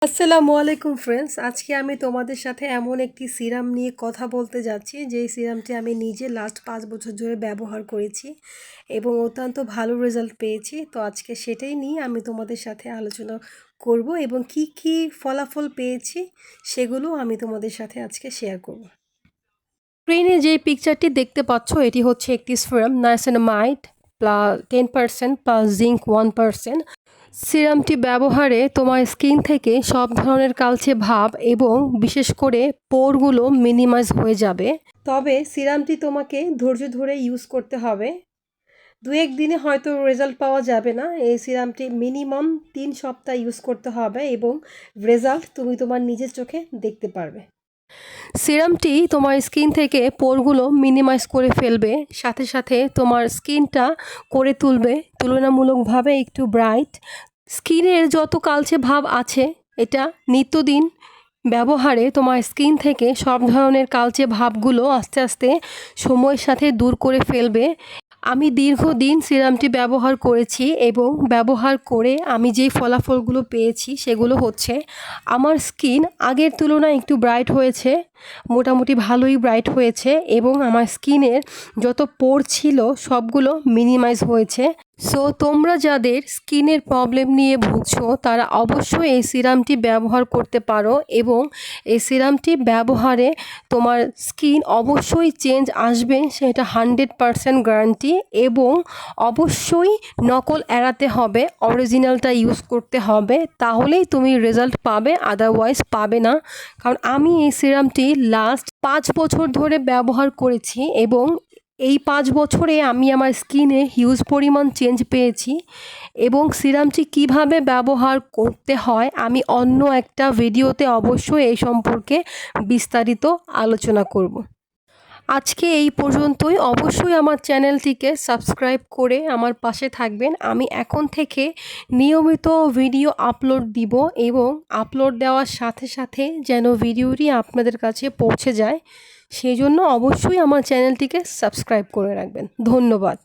আসসালামু আলাইকুম ফ্রেন্ডস, আজকে আমি তোমাদের সাথে এমন একটি সিরাম নিয়ে কথা বলতে যাচ্ছি যেই সিরামটি আমি নিজে লাস্ট 5 বছর ধরে ব্যবহার করেছি এবং অত্যন্ত ভালো রেজাল্ট পেয়েছি। তো আজকে সেটাই নিয়ে আমি তোমাদের সাথে আলোচনা করব এবং কি কি ফলাফল পেয়েছি সেগুলো আমি তোমাদের সাথে আজকে শেয়ার করব। স্ক্রিনে যে পিকচারটি দেখতে পাচ্ছ এটি হচ্ছে একটি serum niacinamide plus 10% plus zinc 1%। সিরামটি ব্যবহারে তোমার স্কিন থেকে সব ধরনের কালচে ভাব এবং বিশেষ করে পোরগুলো মিনিমাইজ হয়ে যাবে। তবে সিরামটি তোমাকে ধৈর্য ধরে ইউজ করতে হবে। 2-1 দিনে হয়তো রেজাল্ট পাওয়া যাবে না। এই সিরামটি মিনিমাম 3 সপ্তাহ ইউজ করতে হবে এবং রেজাল্ট তুমি তোমার নিজের চোখে দেখতে পারবে। সিরামটি তোমার স্কিন থেকে পোরগুলো মিনিমাইজ করে ফেলবে, সাথে সাথে তোমার স্কিনটা করে তুলবে তুলনামূলকভাবে একটু ব্রাইট। স্কিনের যত কালচে ভাব আছে এটা নিত্যদিন ব্যবহারে তোমার স্কিন থেকে সব ধরনের কালচে ভাবগুলো আস্তে আস্তে সময়ের সাথে দূর করে ফেলবে। আমি দীর্ঘদিন সিরামটি ব্যবহার করেছি এবং ব্যবহার করে আমি যেই ফলাফলগুলো পেয়েছি সেগুলো হচ্ছে আমার স্কিন আগের তুলনায় একটু ব্রাইট হয়েছে, মোটামুটি ভালোই ব্রাইট হয়েছে এবং আমার স্কিনের যত পোর ছিল সবগুলো মিনিমাইজ হয়েছে। সো তোমরা যাদের স্কিনের প্রবলেম নিয়ে ভুগছো তারা অবশ্যই এই সিরামটি ব্যবহার করতে পারো এবং এই সিরামটি ব্যবহারে তোমার স্কিন অবশ্যই চেঞ্জ আসবে, সেটা 100% গ্যারান্টি। এবং অবশ্যই নকল এড়াতে হবে, অরিজিনালটা ইউজ করতে হবে, তাহলেই তুমি রেজাল্ট পাবে, আদারওয়াইজ পাবে না। কারণ আমি এই সিরামটি লাস্ট 5 বছর ধরে ব্যবহার করেছি এবং এই 5 বছরে আমি আমার স্কিনে হিউজ পরিমাণ চেঞ্জ পেয়েছি এবং সিরামটি কিভাবে ব্যবহার করতে হয় আমি অন্য একটা ভিডিওতে অবশ্যই এই সম্পর্কে বিস্তারিত আলোচনা করব। আজকে এই পর্যন্তই। অবশ্যই আমার চ্যানেলটিকে সাবস্ক্রাইব করে আমার পাশে থাকবেন। আমি এখন থেকে নিয়মিত ভিডিও আপলোড দিব এবং আপলোড দেওয়ার সাথে সাথে যেন ভিডিওটি আপনাদের কাছে পৌঁছে যায় সেই জন্য অবশ্যই আমার চ্যানেলটিকে সাবস্ক্রাইব করে রাখবেন। ধন্যবাদ।